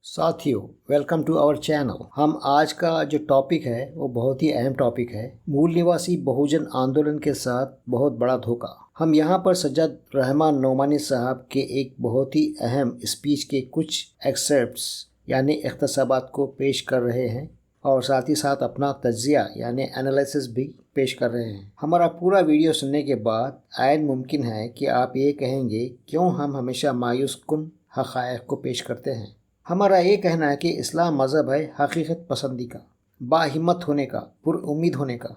साथियों, welcome to our channel. हम आज का जो टॉपिक है वो बहुत ही अहम टॉपिक है, मूल निवासी बहुजन आंदोलन के साथ बहुत बड़ा धोखा। हम यहाँ पर सज्जाद रहमान नोमानी साहब के एक बहुत ही अहम स्पीच के कुछ एक्सर्प्ट्स यानी इख्तिसाबात को पेश कर रहे हैं और साथ ही साथ अपना तज्जिया यानी एनालिसिस भी पेश कर रहे हैं। हमारा पूरा वीडियो सुनने के बाद आयन मुमकिन है कि आप ये कहेंगे, क्यों हम हमेशा मायूस कुन हक़ाइक़ को पेश करते हैं। हमारा ये कहना है कि इस्लाम मज़हब है हकीकत पसंदी का, बाहिम्मत होने का, पुरउम्मीद होने का।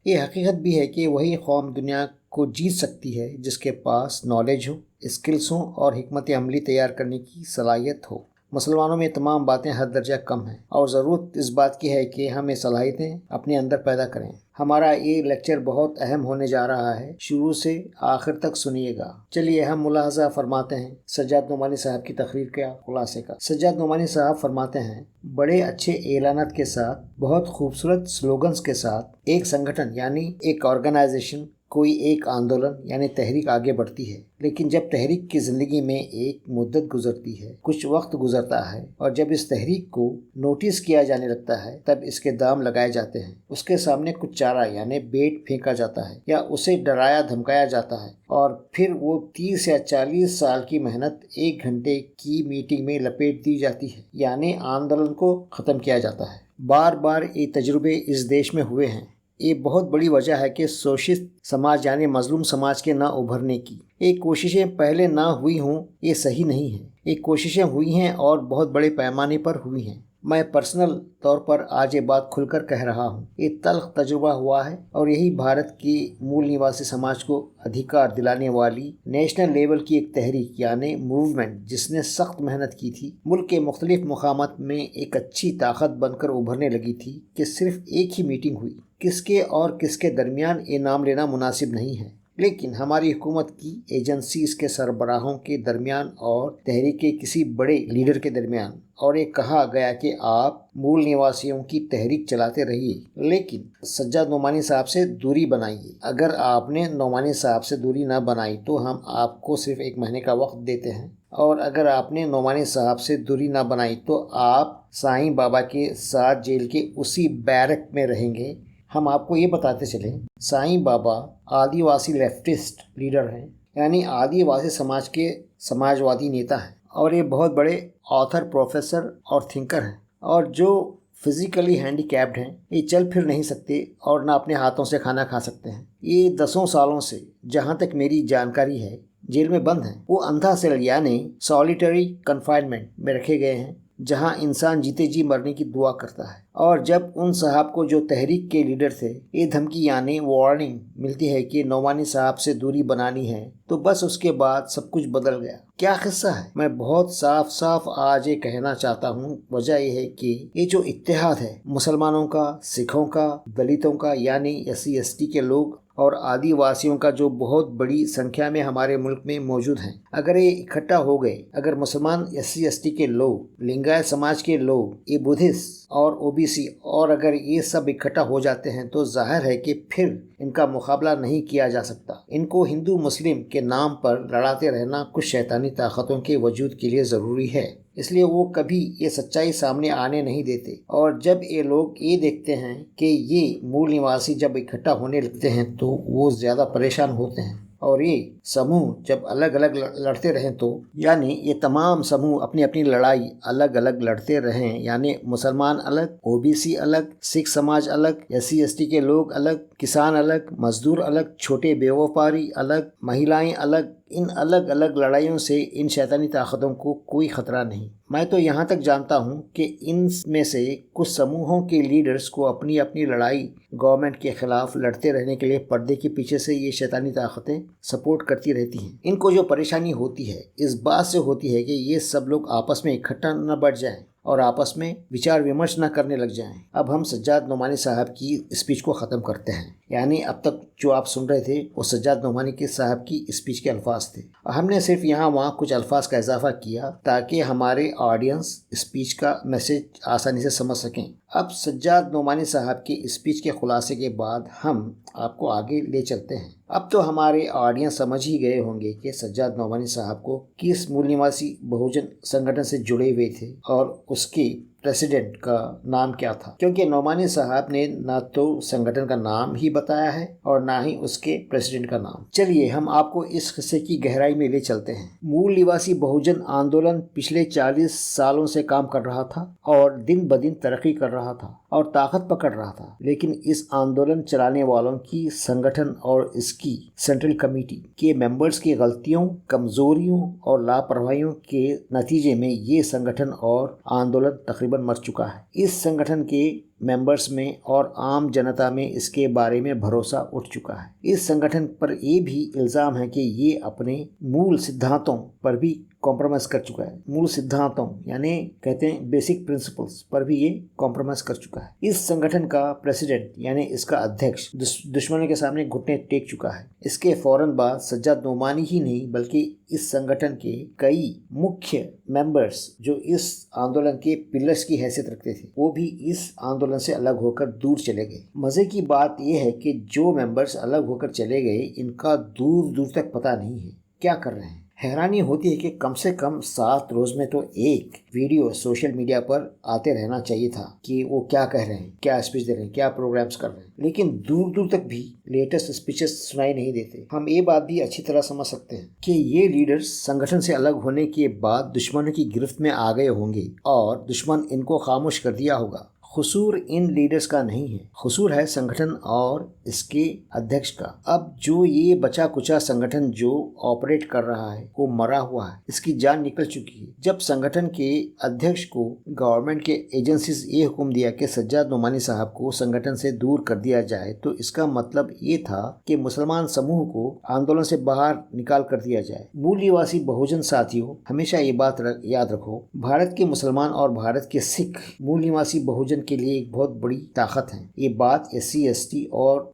ये हकीकत भी है कि वही कौम दुनिया को जीत सकती है जिसके पास नॉलेज हो, स्किल्स हो और हिकमत अमली तैयार करने की सलाहियत हो। मुसलमानों में तमाम बातें हर दर्जा कम हैं और ज़रूरत इस बात की है कि हम ये सलाहियतें अपने अंदर पैदा करें। हमारा ये लेक्चर बहुत अहम होने जा रहा है, शुरू से आखिर तक सुनिएगा। चलिए हम मुलाहजा फरमाते हैं सज्जाद नोमानी साहब की तकरीर के खुलासे का। सज्जाद नोमानी साहब फरमाते हैं, बड़े अच्छे एलानात के साथ, बहुत खूबसूरत स्लोगन्स के साथ एक संगठन यानी एक ऑर्गेनाइजेशन, कोई एक आंदोलन यानी तहरीक आगे बढ़ती है। लेकिन जब तहरीक की ज़िंदगी में एक मुद्दत गुजरती है, कुछ वक्त गुजरता है और जब इस तहरीक को नोटिस किया जाने लगता है, तब इसके दाम लगाए जाते हैं। उसके सामने कुछ चारा यानी बेट फेंका जाता है या उसे डराया धमकाया जाता है और फिर वो 30 या 40 साल की मेहनत 1 घंटे की मीटिंग में लपेट दी जाती है, यानी आंदोलन को ख़त्म किया जाता है। बार बार ये तजुर्बे इस देश में हुए हैं। ये बहुत बड़ी वजह है कि शोषित समाज यानी मजलूम समाज के ना उभरने की। ये कोशिशें पहले ना हुई हों ये सही नहीं है। ये कोशिशें हुई हैं और बहुत बड़े पैमाने पर हुई हैं। मैं पर्सनल तौर पर आज ये बात खुलकर कह रहा हूँ। ये तल्ख तजुर्बा हुआ है और यही भारत की मूल निवासी समाज को अधिकार दिलाने वाली नेशनल लेवल की एक तहरीक यानी मूवमेंट, जिसने सख्त मेहनत की थी, मुल्क के मुख्तलिफ मुकामात में एक अच्छी ताकत बनकर उभरने लगी थी कि सिर्फ एक ही मीटिंग हुई। किसके और किसके दरमियान ये नाम लेना मुनासिब नहीं है, लेकिन हमारी हुकूमत की एजेंसीज के सरबराहों के दरमियान और तहरीक के किसी बड़े लीडर के दरमियान। और ये कहा गया कि आप मूल निवासियों की तहरीक चलाते रहिए, लेकिन सज्जाद नोमानी साहब से दूरी बनाइए। अगर आपने नोमानी साहब से दूरी ना बनाई तो हम आपको सिर्फ 1 महीने का वक्त देते हैं, और अगर आपने नोमानी साहब से दूरी ना बनाई तो आप साईं बाबा के साथ जेल के उसी बैरक में रहेंगे। हम आपको ये बताते चलें, साईं बाबा आदिवासी लेफ्टिस्ट लीडर हैं, यानी आदिवासी समाज के समाजवादी नेता हैं और ये बहुत बड़े ऑथर, प्रोफेसर और थिंकर हैं। और जो फिज़िकली हैंडीकैप्ड हैं, ये चल फिर नहीं सकते और ना अपने हाथों से खाना खा सकते हैं। ये 10 सालों से, जहाँ तक मेरी जानकारी है, जेल में बंद हैं। वो अंधा सेल यानी सॉलिटरी कन्फाइनमेंट में रखे गए हैं, जहां इंसान जीते जी मरने की दुआ करता है। और जब उन साहब को, जो तहरीक के लीडर थे, ये धमकी यानी वार्निंग मिलती है कि नोमानी साहब से दूरी बनानी है, तो बस उसके बाद सब कुछ बदल गया। क्या किस्सा है? मैं बहुत साफ साफ आज ये कहना चाहता हूँ। वजह यह है कि ये जो इत्तेहाद है मुसलमानों का, सिखों का, दलितों का यानी SC ST के लोग और आदिवासियों का, जो बहुत बड़ी संख्या में हमारे मुल्क में मौजूद हैं, अगर ये इकट्ठा हो गए, अगर मुसलमान SC ST के लोग, लिंगायत समाज के लोग, ये बुद्धिस्ट और OBC और अगर ये सब इकट्ठा हो जाते हैं, तो जाहिर है कि फिर इनका मुकाबला नहीं किया जा सकता। इनको हिंदू मुस्लिम के नाम पर लड़ाते रहना कुछ शैतानी ताकतों के वजूद के लिए ज़रूरी है, इसलिए वो कभी ये सच्चाई सामने आने नहीं देते। और जब ये लोग ये देखते हैं कि ये मूल निवासी जब इकट्ठा होने लगते हैं तो वो ज़्यादा परेशान होते हैं। और ये समूह जब अलग अलग लड़ते रहें, तो यानी ये तमाम समूह अपनी अपनी लड़ाई अलग अलग लड़ते रहें, यानी मुसलमान अलग, OBC अलग, सिख समाज अलग, SC ST के लोग अलग, किसान अलग, मजदूर अलग, छोटे बेव्यापारी अलग, महिलाएं अलग, इन अलग अलग लड़ाइयों से इन शैतानी ताकतों को कोई ख़तरा नहीं। मैं तो यहाँ तक जानता हूँ कि इन में से कुछ समूहों के लीडर्स को अपनी अपनी लड़ाई गवर्नमेंट के खिलाफ लड़ते रहने के लिए पर्दे के पीछे से ये शैतानी ताकतें सपोर्ट करती रहती हैं। इनको जो परेशानी होती है इस बात से होती है कि ये सब लोग आपस में इकट्ठा न बढ़ जाएं और आपस में विचार विमर्श न करने लग जाएं। अब हम सज्जाद नोमानी साहब की स्पीच को ख़त्म करते हैं। यानी अब तक जो आप सुन रहे थे वो सज्जाद नोमानी के साहब की स्पीच के अल्फाज थे, और हमने सिर्फ यहाँ वहाँ कुछ अल्फाज का इजाफा किया ताकि हमारे ऑडियंस स्पीच का मैसेज आसानी से समझ सकें। अब सज्जाद नोमानी साहब की स्पीच के खुलासे के बाद हम आपको आगे ले चलते हैं। अब तो हमारे ऑडियंस समझ ही गए होंगे कि सज्जाद नोमानी साहब को किस मूल निवासी बहुजन संगठन से जुड़े हुए थे और उसके प्रेसिडेंट का नाम क्या था, क्योंकि नोमानी साहब ने ना तो संगठन का नाम ही बताया है और ना ही उसके प्रेसिडेंट का नाम। चलिए हम आपको इस किस्से की गहराई में ले चलते हैं। मूल निवासी बहुजन आंदोलन पिछले 40 सालों से काम कर रहा था और दिन ब दिन तरक्की कर रहा था और ताकत पकड़ रहा था, लेकिन इस आंदोलन चलाने वालों की संगठन और इसकी सेंट्रल कमेटी के मेंबर्स की गलतियों, कमजोरियों और लापरवाहियों के नतीजे में ये संगठन और आंदोलन तकरीबन मर चुका है। इस संगठन के मेंबर्स में और आम जनता में इसके बारे में भरोसा उठ चुका है। इस संगठन पर ये भी इल्ज़ाम है कि ये अपने मूल सिद्धांतों पर भी कॉम्प्रोमाइज़ कर चुका है। मूल सिद्धांतों यानी कहते हैं बेसिक प्रिंसिपल्स पर भी ये कॉम्प्रोमाइज़ कर चुका है। इस संगठन का प्रेसिडेंट यानी इसका अध्यक्ष दुश्मनों के सामने घुटने टेक चुका है। इसके फौरन बाद सज्जाद नोमानी ही नहीं बल्कि इस संगठन के कई मुख्य मेंबर्स जो इस आंदोलन के पिलर्स की हैसियत रखते थे वो भी इस आंदोलन से अलग होकर दूर चले गए। मजे की बात यह है कि जो मेंबर्स अलग होकर चले गए इनका दूर दूर तक पता नहीं है क्या कर रहे हैं। हैरानी होती है कि कम से कम 7 रोज में तो एक वीडियो सोशल मीडिया पर आते रहना चाहिए था कि वो क्या कह रहे हैं, क्या स्पीच दे रहे हैं, क्या प्रोग्राम्स कर रहे हैं, लेकिन दूर दूर तक भी लेटेस्ट स्पीचेस सुनाई नहीं देते। हम ये बात भी अच्छी तरह समझ सकते हैं कि ये लीडर्स संगठन से अलग होने के बाद दुश्मनों की गिरफ्त में आ गए होंगे और दुश्मन इनको खामोश कर दिया होगा। कसूर इन लीडर्स का नहीं है, कसूर है संगठन और इसके अध्यक्ष का। अब जो ये बचा कुचा संगठन जो ऑपरेट कर रहा है वो मरा हुआ है, इसकी जान निकल चुकी है। जब संगठन के अध्यक्ष को गवर्नमेंट के एजेंसीज ये हुक्म दिया कि सज्जाद नोमानी साहब को संगठन से दूर कर दिया जाए तो इसका मतलब ये था कि मुसलमान समूह को आंदोलन से बाहर निकाल कर दिया जाए। मूल निवासी बहुजन साथियों, हमेशा ये बात याद रखो, भारत के मुसलमान और भारत के सिख मूल निवासी बहुजन के लिए एक बहुत बड़ी ताकत है। ये बात SC ST और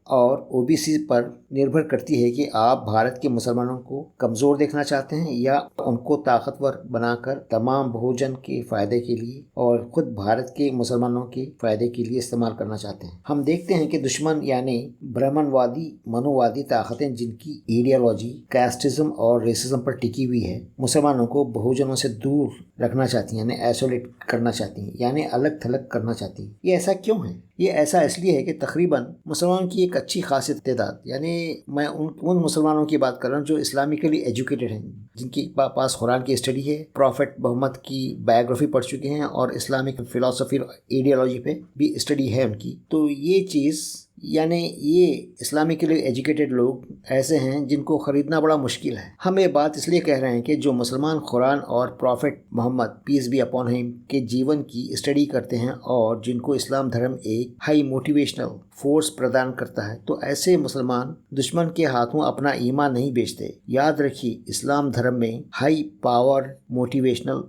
OBC पर निर्भर करती है कि आप भारत के मुसलमानों को कमजोर देखना चाहते हैं या उनको ताकतवर बनाकर तमाम बहुजन के फायदे के लिए और खुद भारत के मुसलमानों के फायदे के लिए इस्तेमाल करना चाहते हैं। हम देखते हैं कि दुश्मन यानी ब्राह्मणवादी मनोवादी ताकतें जिनकी आइडियोलॉजी कास्टिज्म और रेसिज्म पर टिकी हुई है, मुसलमानों को बहुजनों से दूर रखना चाहती हैं, यानी आइसोलेट करना चाहती हैं, यानी अलग थलग करना चाहती हैं। ये ऐसा क्यों है? ये ऐसा इसलिए है कि तकरीबन मुसलमानों की एक अच्छी खासियत तादाद, यानी मैं उन मुसलमानों की बात कर रहा हूँ जो इस्लामिकली एजुकेटेड हैं, जिनके पास कुरान की स्टडी है, प्रॉफिट मोहम्मद की बायोग्राफी पढ़ चुके हैं और इस्लामिक फिलॉसफी आइडियोलॉजी पे भी स्टडी है उनकी। तो ये चीज़ यानी ये इस्लामिकली एजुकेटेड लोग ऐसे हैं जिनको ख़रीदना बड़ा मुश्किल है। हम ये बात इसलिए कह रहे हैं कि जो मुसलमान कुरान और prophet Muhammad peace be upon him के जीवन की स्टडी करते हैं और जिनको इस्लाम धर्म एक हाई मोटिवेशनल फोर्स प्रदान करता है, तो ऐसे मुसलमान दुश्मन के हाथों अपना ईमान नहीं बेचते। याद रखिए, इस्लाम धर्म में हाई पावर मोटिवेशनल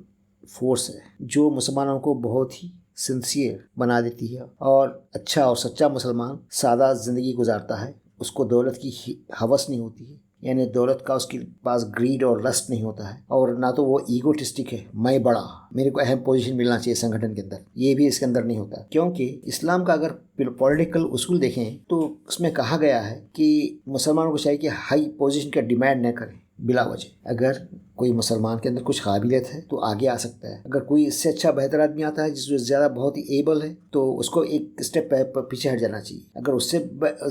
फोर्स है जो मुसलमानों को बहुत ही सिंसियर बना देती है और अच्छा और सच्चा मुसलमान सादा ज़िंदगी गुजारता है। उसको दौलत की हवस नहीं होती है, यानी दौलत का उसके पास ग्रीड और लस्ट नहीं होता है, और ना तो वो ईगोटिस्टिक है, मैं बड़ा, मेरे को अहम पोजीशन मिलना चाहिए संगठन के अंदर, ये भी इसके अंदर नहीं होता। क्योंकि इस्लाम का अगर पॉलिटिकल उसूल देखें तो उसमें कहा गया है कि मुसलमानों को चाहिए कि हाई पोजीशन का डिमांड न करें बिला वजह। अगर कोई मुसलमान के अंदर कुछ काबिलियत है तो आगे आ सकता है। अगर कोई इससे अच्छा बेहतर आदमी आता है जिससे ज़्यादा बहुत ही एबल है तो उसको एक स्टेप पीछे हट जाना चाहिए। अगर उससे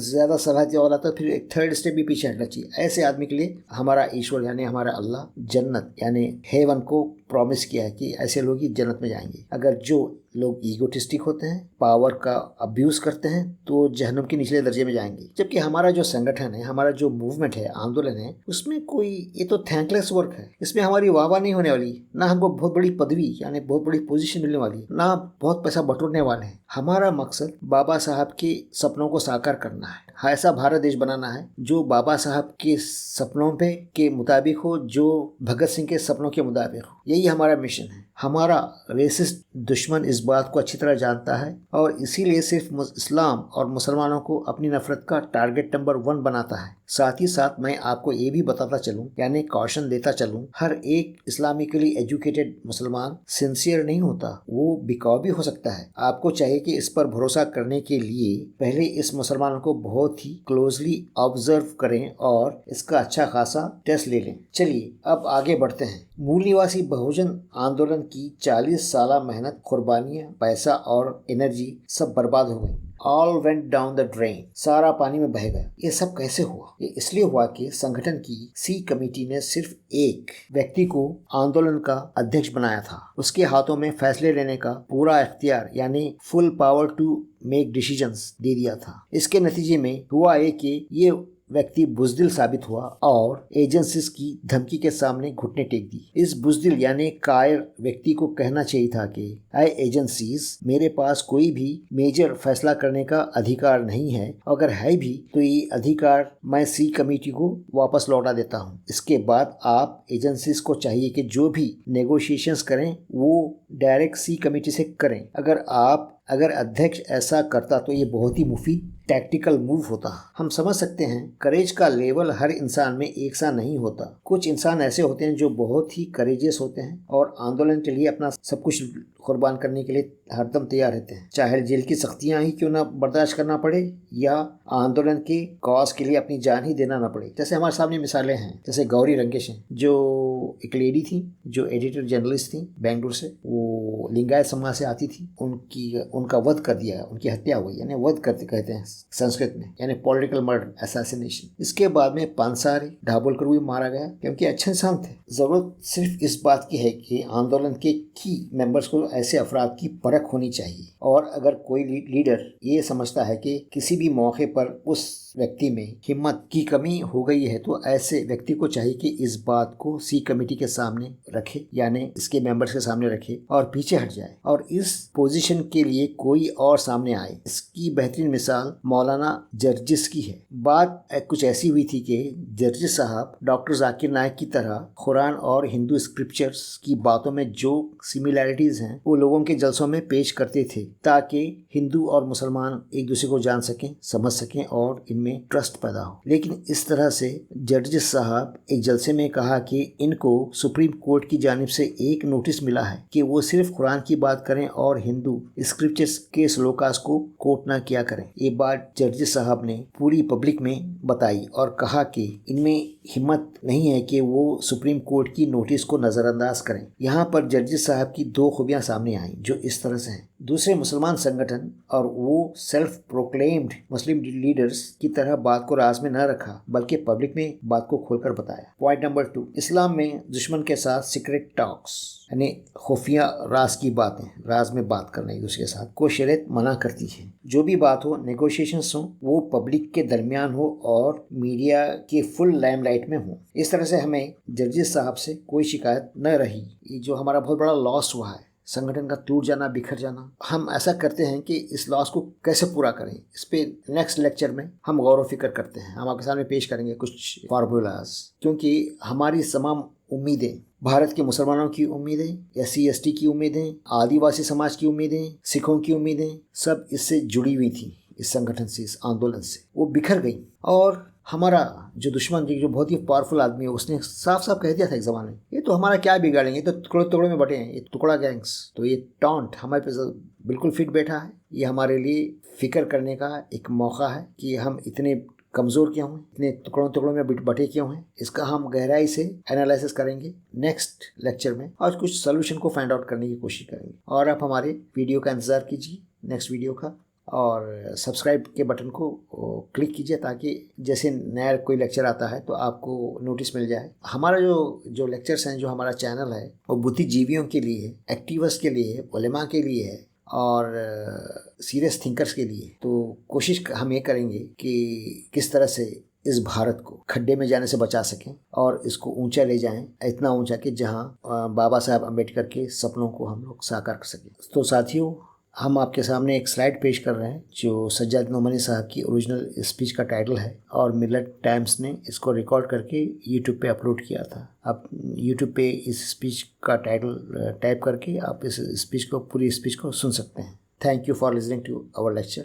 ज़्यादा सलाहियत और आता है फिर एक 3rd स्टेप भी पीछे हटना चाहिए। ऐसे आदमी के लिए हमारा ईश्वर यानी हमारा अल्लाह जन्नत यानी हेवन को प्रॉमिस किया है कि ऐसे लोग ही जन्नत में जाएंगे। अगर जो लोग ईगोटिस्टिक होते हैं, पावर का अब्यूज़ करते हैं, तो जहन्नम के निचले दर्जे में जाएंगे। जबकि हमारा जो संगठन है, हमारा जो मूवमेंट है, आंदोलन है, उसमें कोई ये तो थैंकलेस वर्क है। इसमें हमारी वाहवाही नहीं होने वाली, ना हमको बहुत बड़ी पदवी यानी बहुत बड़ी पोजीशन मिलने वाली, ना बहुत पैसा बटोरने वाले हैं। हमारा मकसद बाबा साहब के सपनों को साकार करना है, ऐसा भारत देश बनाना है जो बाबा साहब के सपनों पे के मुताबिक हो, जो भगत सिंह के सपनों के मुताबिक हो। यही हमारा मिशन है। हमारा रेसिस्ट दुश्मन इस बात को अच्छी तरह जानता है और इसीलिए सिर्फ इस्लाम और मुसलमानों को अपनी नफरत का टारगेट नंबर 1 बनाता है। साथ ही साथ मैं आपको ये भी बताता चलूं, यानी कॉशन देता चलूं, हर एक इस्लामिकली एजुकेटेड मुसलमान सिंसियर नहीं होता, वो बिकाऊ भी हो सकता है। आपको चाहिए है कि इस पर भरोसा करने के लिए पहले इस मुसलमान को बहुत ही क्लोजली ऑब्जर्व करें और इसका अच्छा खासा टेस्ट ले लें। चलिए अब आगे बढ़ते हैं। मूल निवासी बहुजन आंदोलन की 40 साल मेहनत, कुर्बानियां, पैसा और एनर्जी सब बर्बाद हो गई। All went down the drain। सारा पानी में बह गया। ये सब कैसे हुआ? ये इसलिए हुआ कि संगठन की सी कमेटी ने सिर्फ एक व्यक्ति को आंदोलन का अध्यक्ष बनाया था। उसके हाथों में फैसले लेने का पूरा इख्तियार यानी full power to make decisions दे दिया था। इसके नतीजे में हुआ ये कि ये व्यक्ति बुजदिल साबित हुआ और एजेंसीज की धमकी के सामने घुटने टेक दी। इस बुजदिल यानी कायर व्यक्ति को कहना चाहिए था कि एजेंसीज, मेरे पास कोई भी मेजर फैसला करने का अधिकार नहीं है, अगर है भी तो ये अधिकार मैं सी कमेटी को वापस लौटा देता हूँ। इसके बाद आप एजेंसीज को चाहिए कि जो भी नेगोशिएशंस करें वो डायरेक्ट सी कमेटी से करें। अगर अध्यक्ष ऐसा करता तो ये बहुत ही मुफीद टैक्टिकल मूव होता। हम समझ सकते हैं करेज का लेवल हर इंसान में एक सा नहीं होता। कुछ इंसान ऐसे होते हैं जो बहुत ही करेजियस होते हैं और आंदोलन के लिए अपना सब कुछ कुर्बान करने के लिए हरदम तैयार रहते हैं, चाहे जेल की सख्तियां ही क्यों ना बर्दाश्त करना पड़े या आंदोलन के कॉज के लिए अपनी जान ही देना ना पड़े। जैसे हमारे सामने मिसालें हैं, जैसे गौरी लंकेश हैं, जो एक लेडी थी जो एडिटर जर्नलिस्ट थी बेंगलुरु से। वो लिंगायत समाज से आती थी। उनका वध कर दिया, उनकी हत्या हुई, यानी वध करते कहते हैं संस्कृत में, यानी पॉलिटिकल मर्डर, असैसिनेशन। इसके बाद में पांसारी दाभोलकर भी मारा गया क्योंकि अच्छे इंसान थे। जरूरत सिर्फ इस बात की है कि आंदोलन के की मेंबर्स को ऐसे अफराद की परख होनी चाहिए और अगर कोई लीडर ये समझता है कि किसी भी मौके पर उस व्यक्ति में हिम्मत की कमी हो गई है तो ऐसे व्यक्ति को चाहिए कि इस बात को सी कमेटी के सामने रखे, यानी इसके मेंबर्स के सामने रखे और पीछे हट जाए और इस पोजीशन के लिए कोई और सामने आए। इसकी बेहतरीन मिसाल मौलाना जर्जिस की है। बात कुछ ऐसी हुई थी कि जर्जिस साहब डॉक्टर जाकिर नायक की तरह कुरान और हिंदू स्क्रिप्चर्स की बातों में जो सिमिलैरिटीज हैं वो लोगों के जलसों में पेश करते थे ताकि हिंदू और मुसलमान एक दूसरे को जान सकें, समझ सकें और इनमें ट्रस्ट पैदा हो। लेकिन इस तरह से जर्जिस साहब एक जलसे में कहा कि इनको सुप्रीम कोर्ट की जानिब से एक नोटिस मिला है कि वो सिर्फ कुरान की बात करें और हिंदू स्क्रिप्चर्स के श्लोकास को कोट ना किया करें। ये बात जर्जिस साहब ने पूरी पब्लिक में बताई और कहा कि इनमें हिम्मत नहीं है कि वो सुप्रीम कोर्ट की नोटिस को नजरअंदाज करें। यहाँ पर जर्जिस साहब की दो खूबियां सामने आई जो इस तरह से हैं। दूसरे मुसलमान संगठन और वो सेल्फ प्रोक्लेम्ड मुस्लिम लीडर्स की तरह बात को राज में न रखा बल्कि पब्लिक में बात को खोलकर बताया। पॉइंट नंबर 2, इस्लाम में दुश्मन के साथ सीक्रेट टॉक्स यानी खुफिया राज की बातें, राज में बात करना एक दूसरे के साथ को शरीयत मना करती है। जो भी बात हो, नेगोशिएशंस हो, वो पब्लिक के दरमियान हो और मीडिया के फुल लाइमलाइट में हो। इस तरह से हमें जर्जिस साहब से कोई शिकायत न रही। ये जो हमारा बहुत बड़ा लॉस हुआ है, संगठन का टूट जाना, बिखर जाना, हम ऐसा करते हैं कि इस लॉस को कैसे पूरा करें, इस पे नेक्स्ट लेक्चर में हम गौर व फिक्र करते हैं। हम आपके सामने पेश करेंगे कुछ फार्मूलाज, क्योंकि हमारी तमाम उम्मीदें, भारत के मुसलमानों की उम्मीदें, SC/ST की उम्मीदें, आदिवासी समाज की उम्मीदें, सिखों की उम्मीदें, सब इससे जुड़ी हुई थी। इस संगठन से, इस आंदोलन से वो बिखर गई। और हमारा जो दुश्मन, जो बहुत ही पावरफुल आदमी है, उसने साफ साफ कह दिया था एक ज़माने में, ये तो हमारा क्या बिगाड़ेंगे, ये तो टुकड़े टुकड़े में बटे हैं, ये टुकड़ा गैंग्स। तो ये टॉन्ट हमारे पे बिल्कुल फिट बैठा है। ये हमारे लिए फिक्र करने का एक मौका है कि हम इतने कमज़ोर क्यों हैं, इतने टुकड़ों टुकड़ों में बटे क्यों हैं। इसका हम गहराई से एनालिसिस करेंगे नेक्स्ट लेक्चर में और कुछ सोल्यूशन को फाइंड आउट करने की कोशिश करेंगे। और आप हमारे वीडियो का इंतज़ार कीजिए नेक्स्ट वीडियो का, और सब्सक्राइब के बटन को क्लिक कीजिए ताकि जैसे नया कोई लेक्चर आता है तो आपको नोटिस मिल जाए। हमारा जो लेक्चर्स हैं, जो हमारा चैनल है, वो बुद्धिजीवियों के लिए है, एक्टिविस्ट के लिए है, उलेमा के लिए है और सीरियस थिंकर्स के लिए। तो कोशिश हम ये करेंगे कि किस तरह से इस भारत को खड्डे में जाने से बचा सकें और इसको ऊंचा ले जाएं, इतना ऊंचा कि जहां बाबा साहब अम्बेडकर के सपनों को हम लोग साकार कर सकें। तो साथियों, हम आपके सामने एक स्लाइड पेश कर रहे हैं जो सज्जाद नोमानी साहब की ओरिजिनल स्पीच का टाइटल है और मिलत टाइम्स ने इसको रिकॉर्ड करके यूट्यूब पे अपलोड किया था। आप यूट्यूब पे इस स्पीच का टाइटल टाइप करके आप इस स्पीच को, पूरी स्पीच को सुन सकते हैं। Thank you for listening to our lecture.